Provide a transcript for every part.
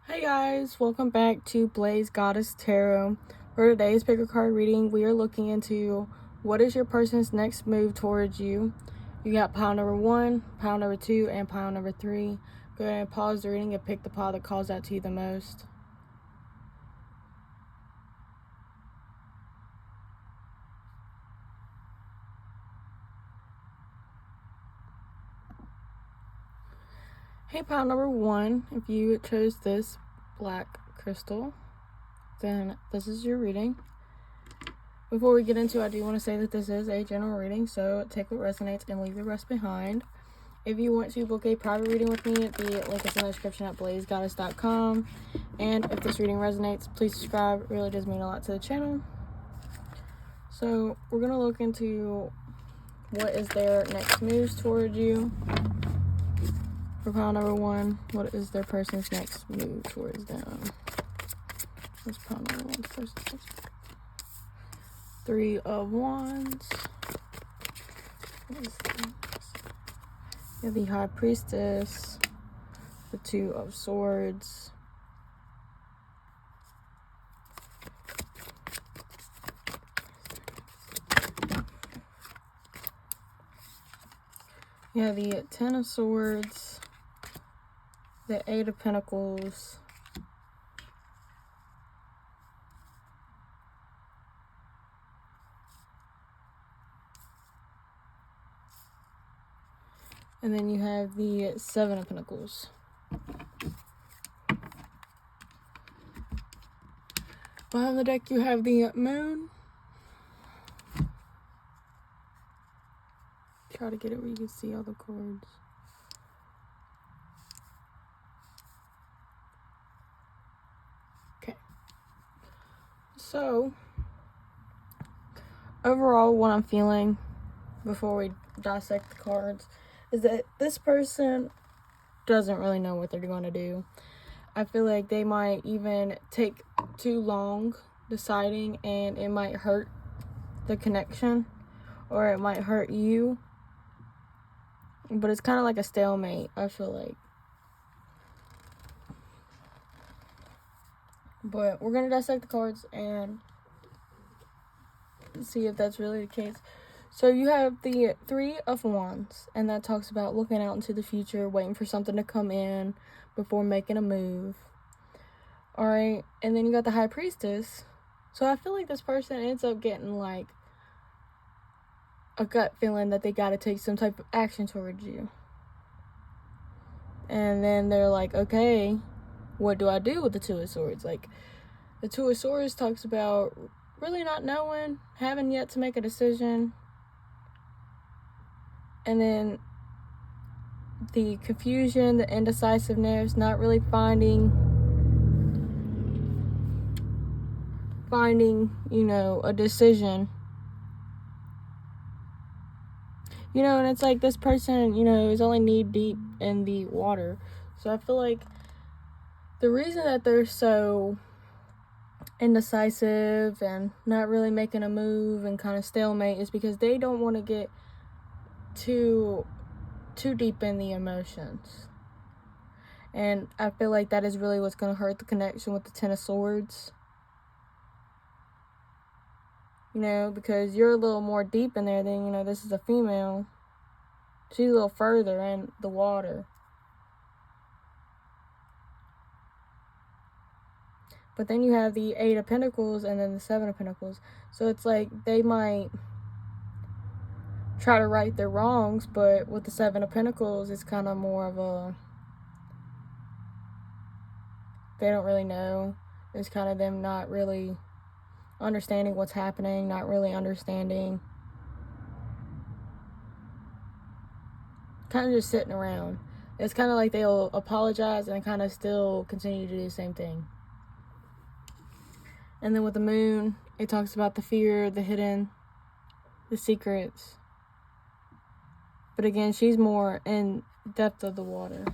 Hey guys, welcome back to BlazedGoddessTarot. For today's pick a card reading, we are looking into what is your person's next move towards you. You got pile number 1, pile number 2, and pile number 3. Go ahead and pause the reading and pick the pile that calls out to you the most. Hey, pile number 1, if you chose this black crystal, then this is your reading. Before we get into it, I do want to say that this is a general reading, so take what resonates and leave the rest behind. If you want to book a private reading with me, the link is in the description at BlazedGoddess.com. And if this reading resonates, please subscribe. It really does mean a lot to the channel. So we're going to look into what is their next moves towards you. For pile number 1, what is their person's next move towards them? What's pile number 1's person's next move? 3 of Wands. What is this? You have the High Priestess, the 2 of Swords, you have the 10 of Swords, the 8 of Pentacles, and then you have the 7 of Pentacles. Behind the deck, you have the Moon. Try to get it where you can see all the cards. Okay. So, overall, what I'm feeling before we dissect the cards is that this person doesn't really know what they're going to do. I feel like they might even take too long deciding, and it might hurt the connection, or it might hurt you. But it's kind of like a stalemate, I feel like. But we're going to dissect the cards and see if that's really the case. So you have the 3 of Wands, and that talks about looking out into the future, waiting for something to come in before making a move. Alright, and then you got the High Priestess. So I feel like this person ends up getting like a gut feeling that they gotta take some type of action towards you. And then they're like, okay, what do I do with the 2 of Swords? Like, the 2 of Swords talks about really not knowing, having yet to make a decision. And then the confusion, the indecisiveness, not really finding, you know, a decision. You know, and it's like this person, you know, is only knee deep in the water. So I feel like the reason that they're so indecisive and not really making a move and kind of stalemate is because they don't want to get too deep in the emotions. And I feel like that is really what's going to hurt the connection with the 10 of Swords. You know, because you're a little more deep in there than, you know, this is a female. She's a little further in the water. But then you have the 8 of Pentacles and then the 7 of Pentacles. So it's like they might try to right their wrongs, but with the 7 of Pentacles, it's kind of more of a, they don't really know. It's kind of them not really understanding what's happening, not really understanding. Kind of just sitting around. It's kind of like they'll apologize and kind of still continue to do the same thing. And then with the Moon, it talks about the fear, the hidden, the secrets. But again, she's more in depth of the water.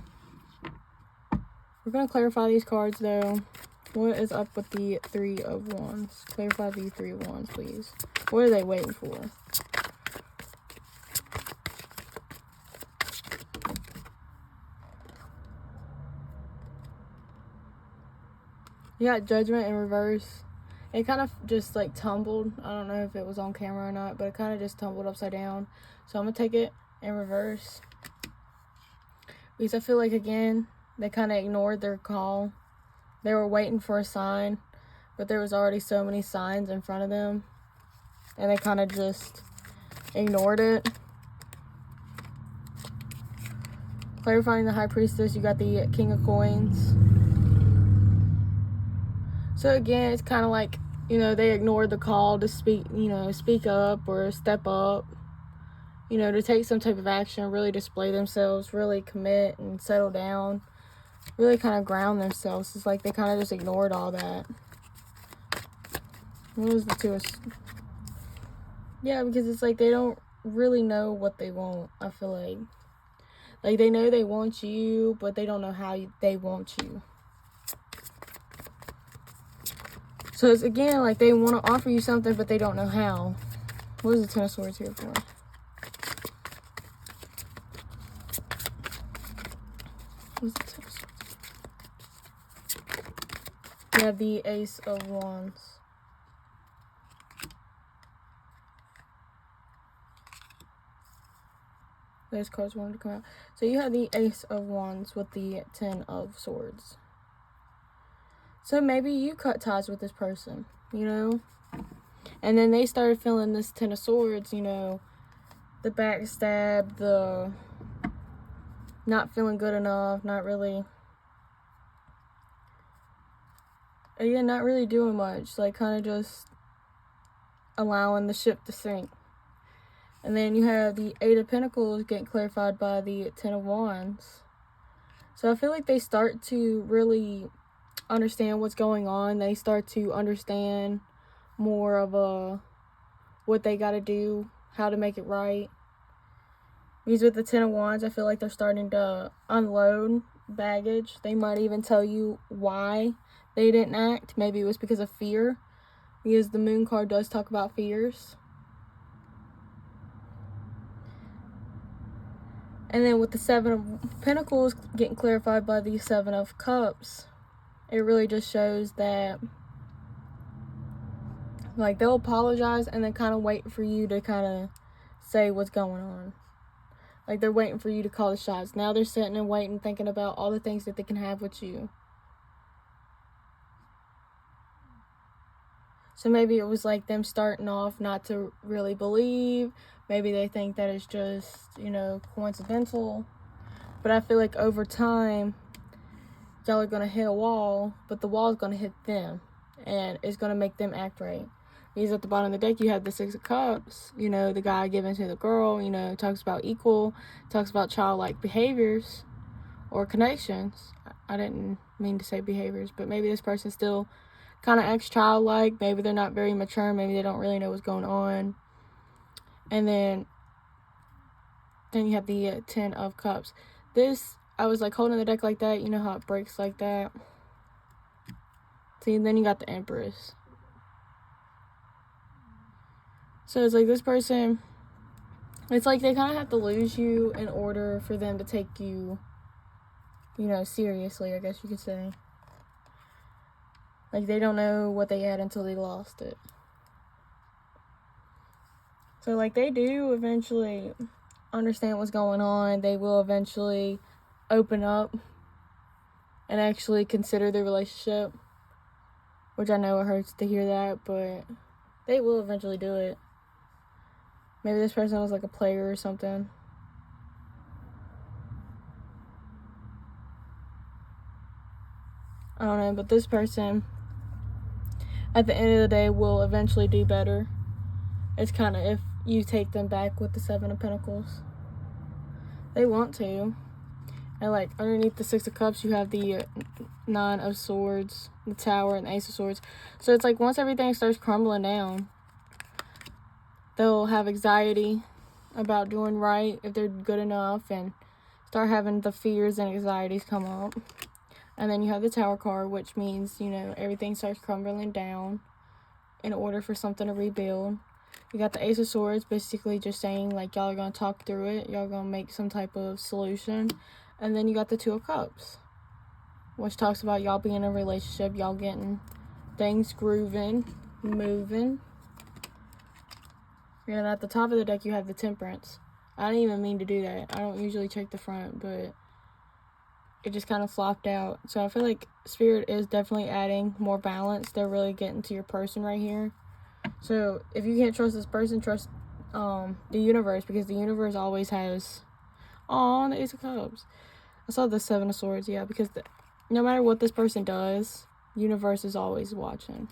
We're going to clarify these cards though. What is up with the 3 of Wands? Clarify the 3 of Wands, please. What are they waiting for? You got Judgment in reverse. It kind of just like tumbled. I don't know if it was on camera or not, but it kind of just tumbled upside down. So I'm going to take it in reverse. Because I feel like, again, they kind of ignored their call. They were waiting for a sign, but there was already so many signs in front of them. And they kind of just ignored it. Clarifying the High Priestess, you got the King of Coins. So again, it's kind of like, you know, they ignored the call to speak, you know, speak up or step up, you know, to take some type of action, really display themselves, really commit and settle down, really kind of ground themselves. It's like they kind of just ignored all that. What was the Two? Yeah, because it's like they don't really know what they want, I feel like. Like, they know they want you, but they don't know how they want you. So it's, again, like they want to offer you something, but they don't know how. What is the Ten of Swords here for? What is the Ten of Swords? You have the Ace of Wands. Those cards wanted to come out. So you have the Ace of Wands with the Ten of Swords. So maybe you cut ties with this person, you know? And then they started feeling this Ten of Swords, you know, the backstab, the not feeling good enough, not really, again, not really doing much, like kind of just allowing the ship to sink. And then you have the Eight of Pentacles getting clarified by the Ten of Wands. So I feel like they start to really understand what's going on. They start to understand more of what they got to do, how to make it right. Because with the Ten of Wands, I feel like they're starting to unload baggage. They might even tell you why they didn't act. Maybe it was because of fear. Because the Moon card does talk about fears. And then with the Seven of Pentacles getting clarified by the Seven of Cups, it really just shows that, like, they'll apologize and then kind of wait for you to kind of say what's going on. Like, they're waiting for you to call the shots. Now they're sitting and waiting, thinking about all the things that they can have with you. So maybe it was like them starting off not to really believe. Maybe they think that it's just, you know, coincidental. But I feel like over time, y'all are going to hit a wall, but the wall is going to hit them. And it's going to make them act right. Because at the bottom of the deck, you have the Six of Cups. You know, the guy giving to the girl, you know, talks about equal, talks about childlike behaviors or connections. I didn't mean to say behaviors, but maybe this person still kind of acts childlike. Maybe they're not very mature. Maybe they don't really know what's going on. And then you have the Ten of Cups. This, I was like holding the deck like that. You know how it breaks like that? See, and then you got the Empress. So it's like this person, it's like they kind of have to lose you in order for them to take you, you know, seriously, I guess you could say. Like, they don't know what they had until they lost it. So, like, they do eventually understand what's going on. They will eventually open up and actually consider the relationship. Which I know it hurts to hear that, but they will eventually do it. Maybe this person was like a player or something. I don't know, but this person, at the end of the day, will eventually do better. It's kind of if you take them back with the Seven of Pentacles. They want to. And like underneath the Six of Cups, you have the Nine of Swords, the Tower, and the Ace of Swords. So it's like once everything starts crumbling down, they'll have anxiety about doing right, if they're good enough, and start having the fears and anxieties come up. And then you have the Tower card, which means, you know, everything starts crumbling down in order for something to rebuild. You got the Ace of Swords, basically just saying, like, y'all are going to talk through it. Y'all are going to make some type of solution. And then you got the Two of Cups. which talks about y'all being in a relationship, y'all getting things grooving, moving. And at the top of the deck, you have the Temperance. I didn't even mean to do that. I don't usually check the front, but it just kind of flopped out. So I feel like Spirit is definitely adding more balance. They're really getting to your person right here. So if you can't trust this person, trust the universe, because the universe always has... Aw, the Ace of Cups. I saw the Seven of Swords, yeah, because no matter what this person does, universe is always watching.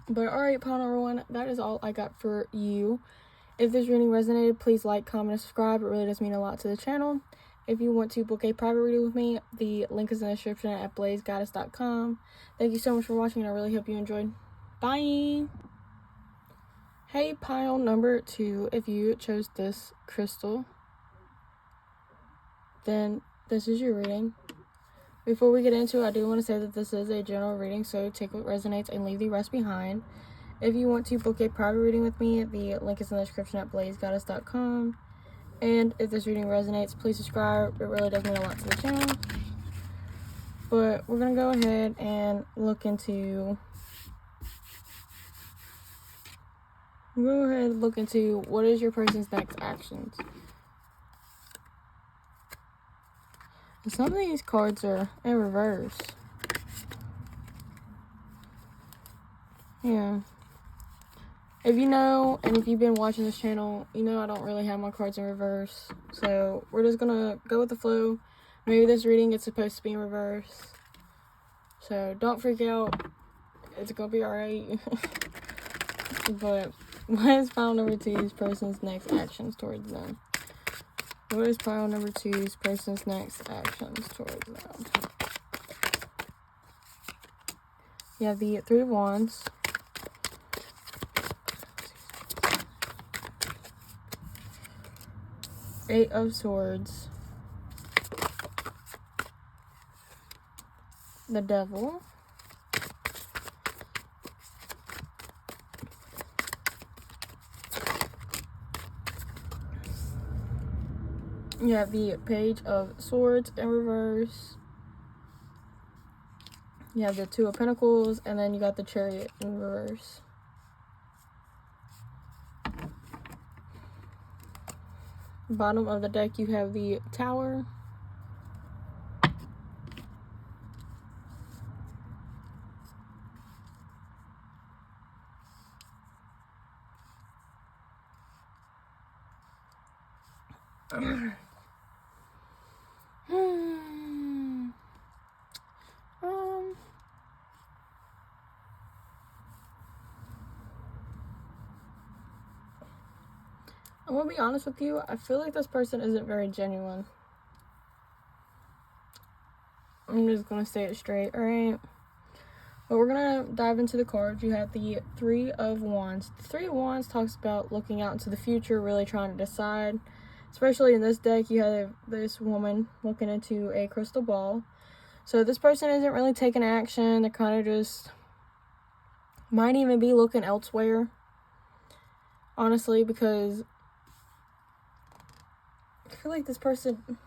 But alright, pile number 1, that is all I got for you. If this reading resonated, please like, comment, and subscribe. It really does mean a lot to the channel. If you want to book a private reading with me, the link is in the description at BlazedGoddessTarot.com. Thank you so much for watching, and I really hope you enjoyed. Bye! Hey, pile number 2, if you chose this crystal, then this is your reading. Before we get into it, I do want to say that this is a general reading, so take what resonates and leave the rest behind. If you want to book a private reading with me, the link is in the description at BlazedGoddess.com. And if this reading resonates, please subscribe. It really does mean a lot to the channel. But we're going to go ahead and look into... what is your person's next actions. And some of these cards are in reverse. Yeah. If you know, and if you've been watching this channel, you know I don't really have my cards in reverse. So we're just gonna go with the flow. Maybe this reading is supposed to be in reverse. So don't freak out. It's gonna be alright. But what is pile number 2's person's next actions towards them? What is pile number 2's person's next actions towards them? You have the 3 of Wands. Eight of Swords, the Devil, you have the Page of Swords in reverse, you have the 2 of Pentacles, and then you got the Chariot in reverse. Bottom of the deck, you have the Tower, I'm gonna be honest with you, I feel like this person isn't very genuine. I'm just gonna say it straight, alright? But we're gonna dive into the cards. You have the 3 of Wands. The 3 of Wands talks about looking out into the future, really trying to decide. Especially in this deck, you have this woman looking into a crystal ball. So this person isn't really taking action. They're kind of just... might even be looking elsewhere. Honestly, because... I feel like this person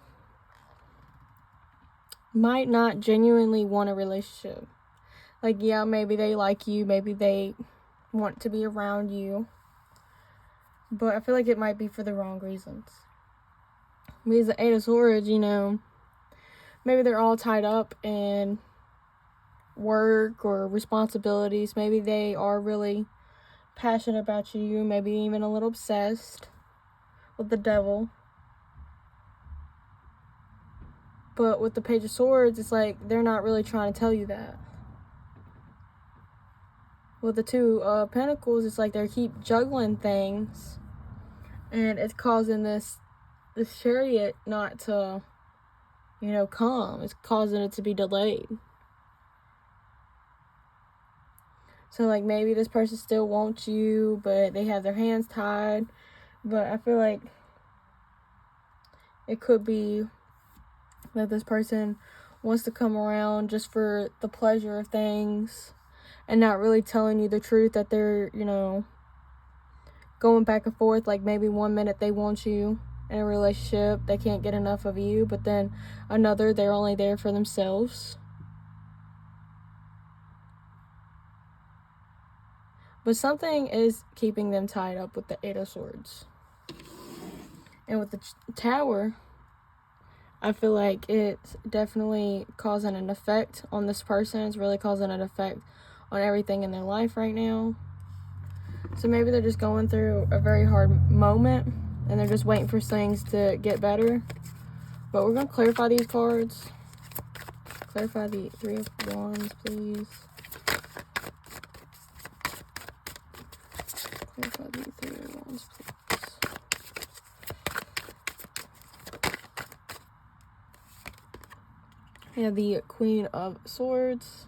might not genuinely want a relationship. Like, yeah, maybe they like you, maybe they want to be around you, but I feel like it might be for the wrong reasons. Because the 8 of Swords, you know, maybe they're all tied up in work or responsibilities. Maybe they are really passionate about you, maybe even a little obsessed with the Devil. But with the Page of Swords, it's like they're not really trying to tell you that. With the 2 of Pentacles, it's like they keep juggling things. And it's causing this Chariot not to, you know, come. It's causing it to be delayed. So, like, maybe this person still wants you, but they have their hands tied. But I feel like it could be that this person wants to come around just for the pleasure of things and not really telling you the truth, that they're, you know, going back and forth. Like, maybe one minute they want you in a relationship. They can't get enough of you. But then another, they're only there for themselves. But something is keeping them tied up with the Eight of Swords. And with the Tower, I feel like it's definitely causing an effect on this person. It's really causing an effect on everything in their life right now. So maybe they're just going through a very hard moment and they're just waiting for things to get better. But we're going to clarify these cards. Clarify the Three of Wands, please. Clarify the Three of Wands, please. We have the Queen of Swords.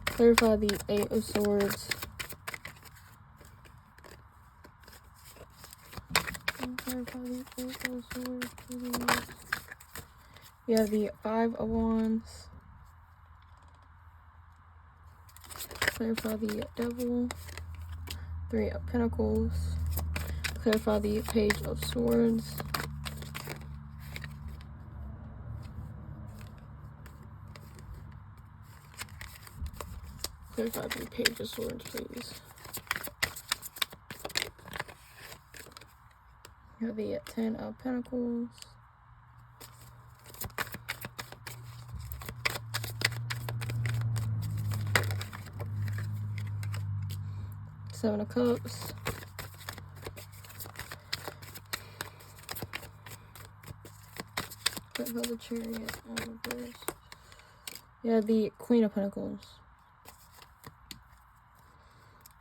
Clarify the Eight of Swords. Clarify the Eight of Swords, please. We have the Five of Wands. Clarify the Devil. Three of Pentacles. Clarify the Page of Swords. Clarify the Page of Swords, please. You have the Ten of Pentacles. Seven of Cups. Clarify the Chariot. All of this. You have the Queen of Pentacles.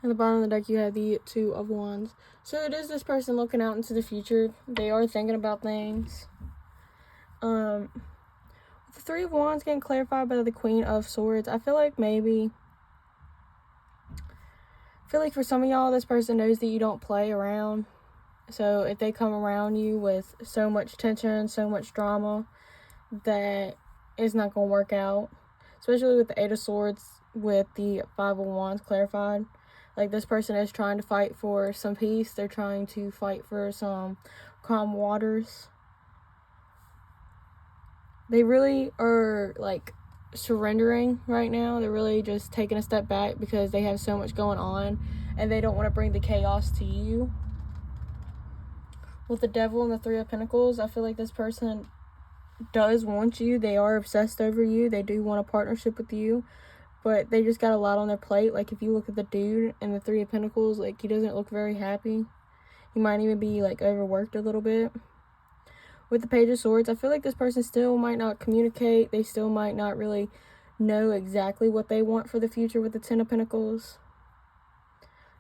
At the bottom of the deck, you have the Two of Wands. So it is this person looking out into the future. They are thinking about things. The Three of Wands getting clarified by the Queen of Swords. I feel like for some of y'all, this person knows that you don't play around. So if they come around you with so much tension, so much drama, that it's not going to work out. Especially with the Eight of Swords, with the Five of Wands clarified. Like, this person is trying to fight for some peace. They're trying to fight for some calm waters. They really are, like, surrendering right now. They're really just taking a step back because they have so much going on. And they don't want to bring the chaos to you. With the Devil and the Three of Pentacles, I feel like this person does want you. They are obsessed over you. They do want a partnership with you. But they just got a lot on their plate. Like, if you look at the dude and the Three of Pentacles, like, he doesn't look very happy. He might even be, like, overworked a little bit. With the Page of Swords, I feel like this person still might not communicate. They still might not really know exactly what they want for the future with the Ten of Pentacles.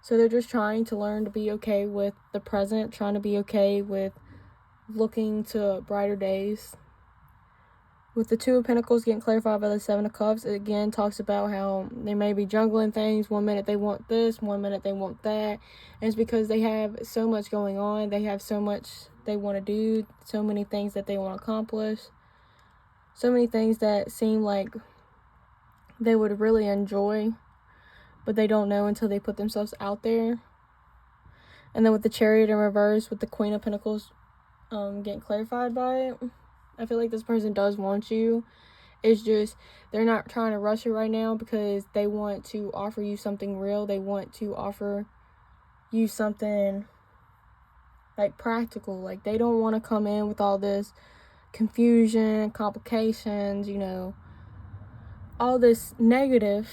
So they're just trying to learn to be okay with the present, trying to be okay with looking to brighter days. With the Two of Pentacles getting clarified by the Seven of Cups, it again talks about how they may be juggling things. One minute they want this, one minute they want that. And it's because they have so much going on. They have so much they want to do, so many things that they want to accomplish. So many things that seem like they would really enjoy, but they don't know until they put themselves out there. And then with the Chariot in reverse, with the Queen of Pentacles getting clarified by it, I feel like this person does want you. It's just they're not trying to rush it right now because they want to offer you something real. They want to offer you something, like, practical. Like, they don't want to come in with all this confusion, complications, you know, all this negative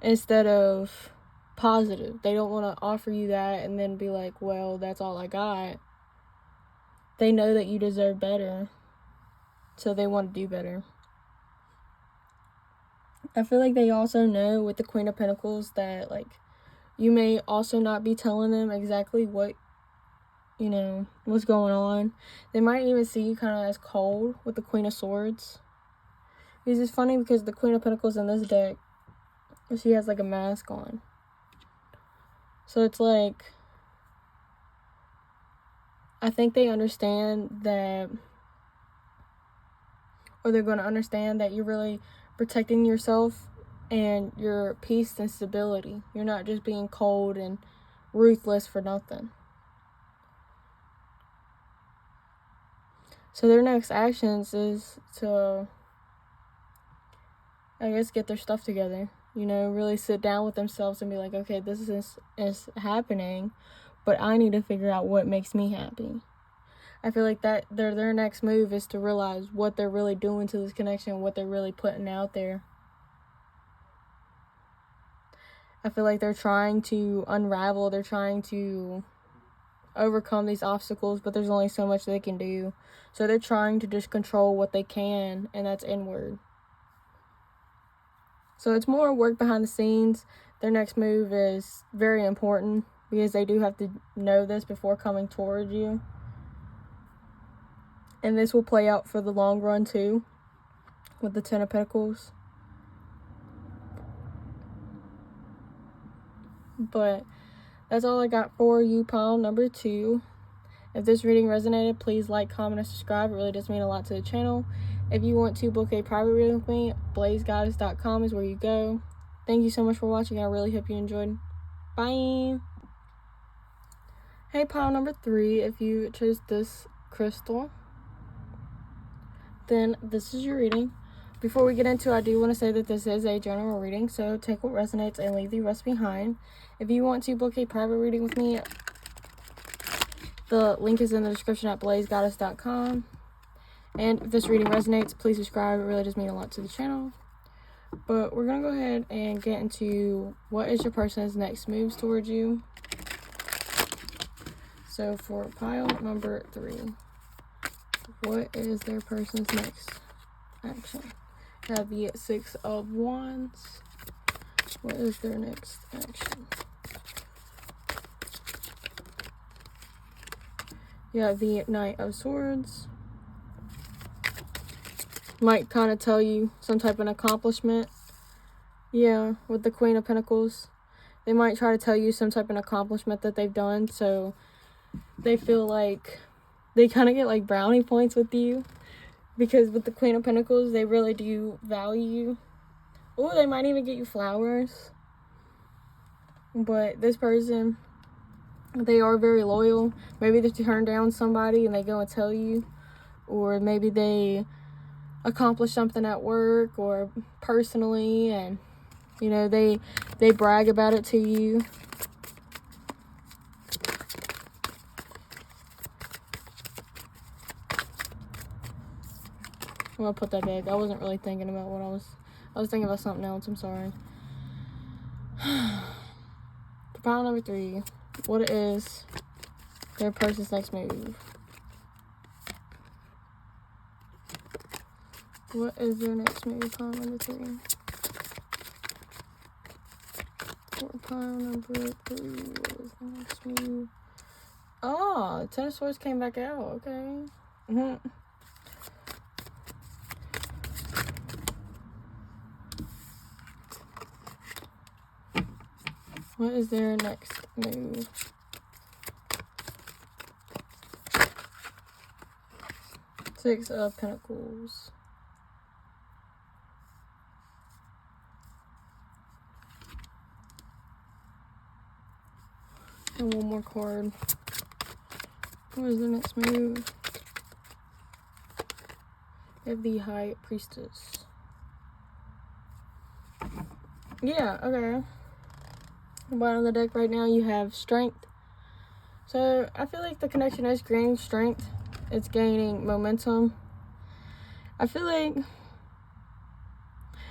instead of positive. They don't want to offer you that and then be like, well, that's all I got. They know that you deserve better. So they want to do better. I feel like they also know with the Queen of Pentacles that, like, you may also not be telling them exactly what, you know, what's going on. They might even see you kind of as cold with the Queen of Swords. It's funny because the Queen of Pentacles in this deck, she has, like, a mask on. So it's like, I think they understand that, or they're going to understand that you're really protecting yourself and your peace and stability. You're not just being cold and ruthless for nothing. So their next actions is to, I guess, get their stuff together. You know, really sit down with themselves and be like, okay, this is happening, but I need to figure out what makes me happy. I feel like that their next move is to realize what they're really doing to this connection, what they're really putting out there. I feel like they're trying to unravel, they're trying to overcome these obstacles, but there's only so much they can do. So they're trying to just control what they can, and that's inward. So it's more work behind the scenes. Their next move is very important because they do have to know this before coming toward you. And this will play out for the long run too, with the Ten of Pentacles. But that's all I got for you, pile number 2. If this reading resonated, please like, comment, and subscribe. It really does mean a lot to the channel. If you want to book a private reading with me, BlazedGoddessTarot is where you go. Thank you so much for watching. I really hope you enjoyed. Bye. Hey, pile number 3. If you chose this crystal, then this is your reading. Before we get into it, I do want to say that this is a general reading, so take what resonates and leave the rest behind. If you want to book a private reading with me, the link is in the description at BlazedGoddess.com. And if this reading resonates, please subscribe. It really does mean a lot to the channel. But we're going to go ahead and get into what is your person's next moves towards you. So for pile number 3, what is their person's next action? We have the 6 of Wands. What is their next action? You have the Knight of Swords. Might kind of tell you some type of accomplishment. Yeah, with the Queen of Pentacles. They might try to tell you some type of accomplishment that they've done, so they feel like they kind of get like brownie points with you. Because with the Queen of Pentacles, they really do value you. Oh, they might even get you flowers. But this person, they are very loyal. Maybe they turn down somebody and they go and tell you. Or maybe they accomplish something at work or personally, and you know, they brag about it to you. I'm gonna put that back. I wasn't really thinking about what I was thinking about something else. I'm sorry. For pile number 3, what is their person's next move? What is their next move, pile number 3? For pile number 3, what is the next move? Oh, Ten of Swords came back out. Okay. What is their next move? Six of Pentacles. And one more card. What is the next move? We have the High Priestess. Yeah, okay. Bottom of the deck right now, you have Strength. So I feel like the connection is gaining strength. It's gaining momentum. I feel like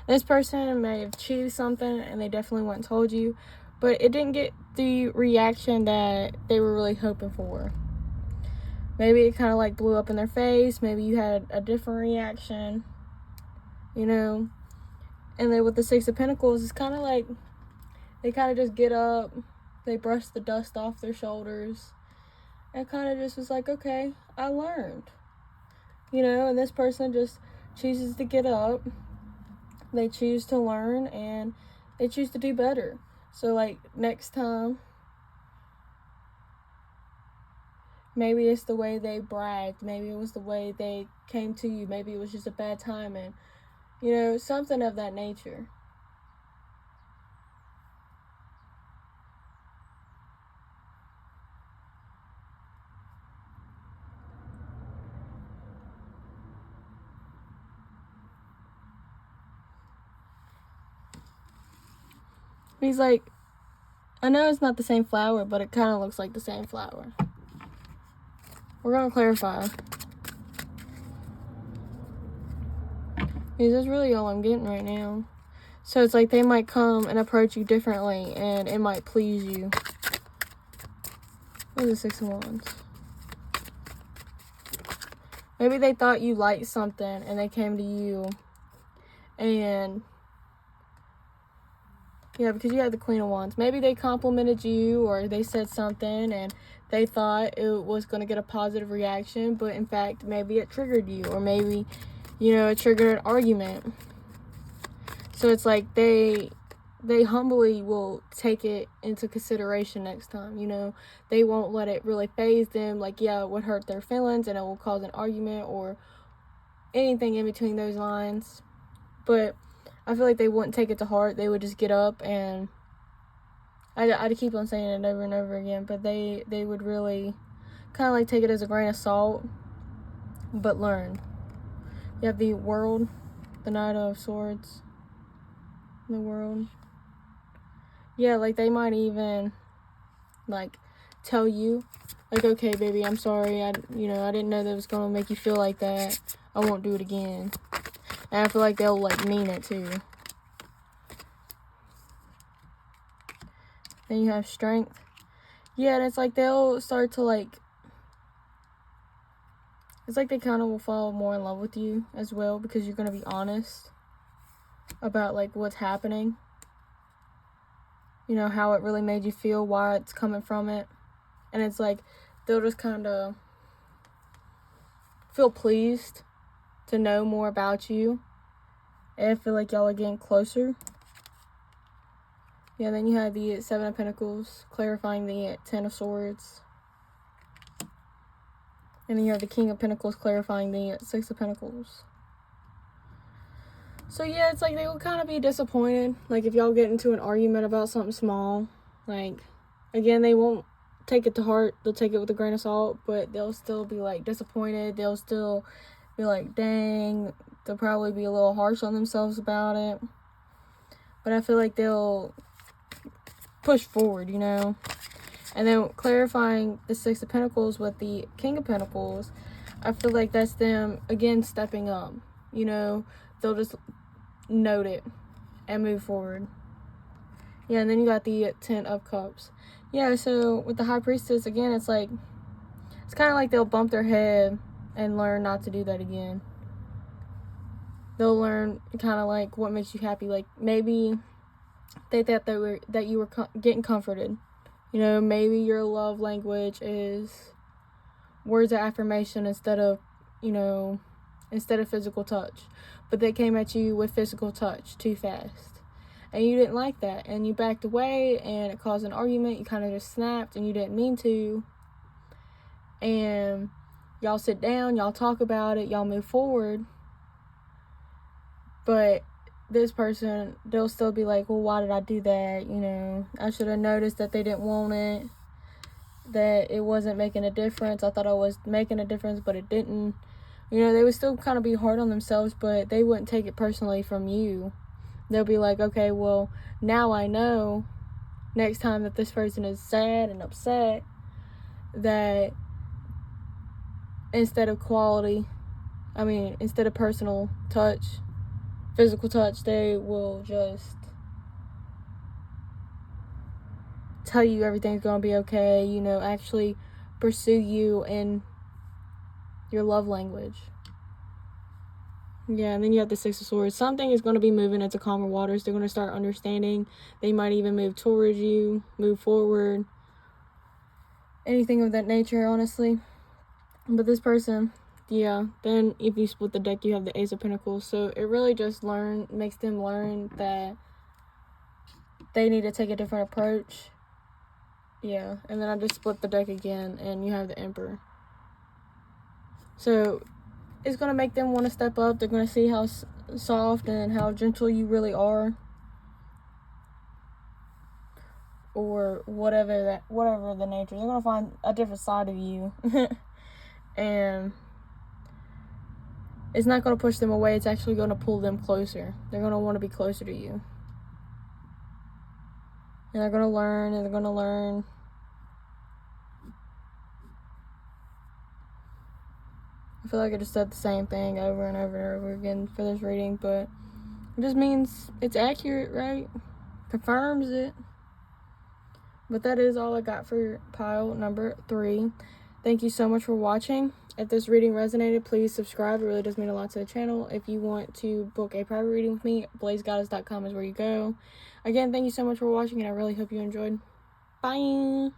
this person may have achieved something and they definitely went and told you, but it didn't get the reaction that they were really hoping for. Maybe it kind of like blew up in their face. Maybe you had a different reaction, you know. And then with the Six of Pentacles, it's kind of like they kind of just get up, they brush the dust off their shoulders, and kind of just was like, okay, I learned. You know, and this person just chooses to get up, they choose to learn, and they choose to do better. So, like, next time, maybe it's the way they bragged, maybe it was the way they came to you, maybe it was just a bad time, and, you know, something of that nature. He's like, I know it's not the same flower, but it kind of looks like the same flower. We're going to clarify. Because that's really all I'm getting right now. So it's like they might come and approach you differently, and it might please you. What's the Six of Wands? Maybe they thought you liked something, and they came to you, and yeah, because you had the Queen of Wands. Maybe they complimented you, or they said something, and they thought it was going to get a positive reaction, but in fact, maybe it triggered you, or maybe, you know, it triggered an argument. So it's like they humbly will take it into consideration next time, you know. They won't let it really faze them, like, yeah, it would hurt their feelings, and it will cause an argument, or anything in between those lines. But I feel like they wouldn't take it to heart. They would just get up, and I'd keep on saying it over and over again, but they would really kind of like take it as a grain of salt, but learn. You have the World, the Knight of Swords, the World. Yeah, like they might even like tell you, like, okay, baby, I'm sorry, I didn't know that it was gonna make you feel like that. I won't do it again. And I feel like they'll like mean it too. Then you have Strength. Yeah, and it's like they'll start to like, it's like they kind of will fall more in love with you as well, because you're going to be honest about like what's happening. You know, how it really made you feel, why it's coming from it. And it's like they'll just kind of feel pleased to know more about you. And I feel like y'all are getting closer. Yeah, then you have the Seven of Pentacles, clarifying the Ten of Swords. And then you have the King of Pentacles, clarifying the Six of Pentacles. So yeah, it's like they will kind of be disappointed. Like if y'all get into an argument about something small, like, again, they won't take it to heart. They'll take it with a grain of salt, but they'll still be like disappointed. They'll still be like, dang. They'll probably be a little harsh on themselves about it. But I feel like they'll push forward, you know. And then clarifying the Six of Pentacles with the King of Pentacles, I feel like that's them again stepping up. You know, they'll just note it and move forward. Yeah, and then you got the Ten of Cups. Yeah, so with the High Priestess, again, it's like, it's kind of like they'll bump their head and learn not to do that again. They'll learn kind of like what makes you happy. Like maybe they thought that you were getting comforted. You know, maybe your love language is words of affirmation instead of physical touch. But they came at you with physical touch too fast. And you didn't like that. And you backed away, and it caused an argument. You kind of just snapped, and you didn't mean to. And y'all sit down, y'all talk about it, y'all move forward. But this person, they'll still be like, well, why did I do that? You know, I should have noticed that they didn't want it, that it wasn't making a difference. I thought I was making a difference, but it didn't. You know, they would still kind of be hard on themselves, but they wouldn't take it personally from you. They'll be like, okay, well, now I know next time that this person is sad and upset, that instead of personal touch, physical touch, they will just tell you everything's gonna be okay, you know, actually pursue you in your love language. Yeah, and then you have the Six of Swords. Something is going to be moving into calmer waters. They're going to start understanding. They might even move towards you, move forward. Anything of that nature, honestly. But this person, yeah, then if you split the deck, you have the Ace of Pentacles. So it really just makes them learn that they need to take a different approach. Yeah, and then I just split the deck again, and you have the Emperor. So it's going to make them want to step up. They're going to see how soft and how gentle you really are. Or whatever the nature. They're going to find a different side of you. And it's not going to push them away. It's actually going to pull them closer. They're going to want to be closer to you. And they're going to learn, and they're going to learn. I feel like I just said the same thing over and over and over again for this reading, but it just means it's accurate, right? Confirms it. But that is all I got for pile number 3. Thank you so much for watching. If this reading resonated, please subscribe. It really does mean a lot to the channel. If you want to book a private reading with me, BlazedGoddess.com is where you go. Again, thank you so much for watching, and I really hope you enjoyed. Bye!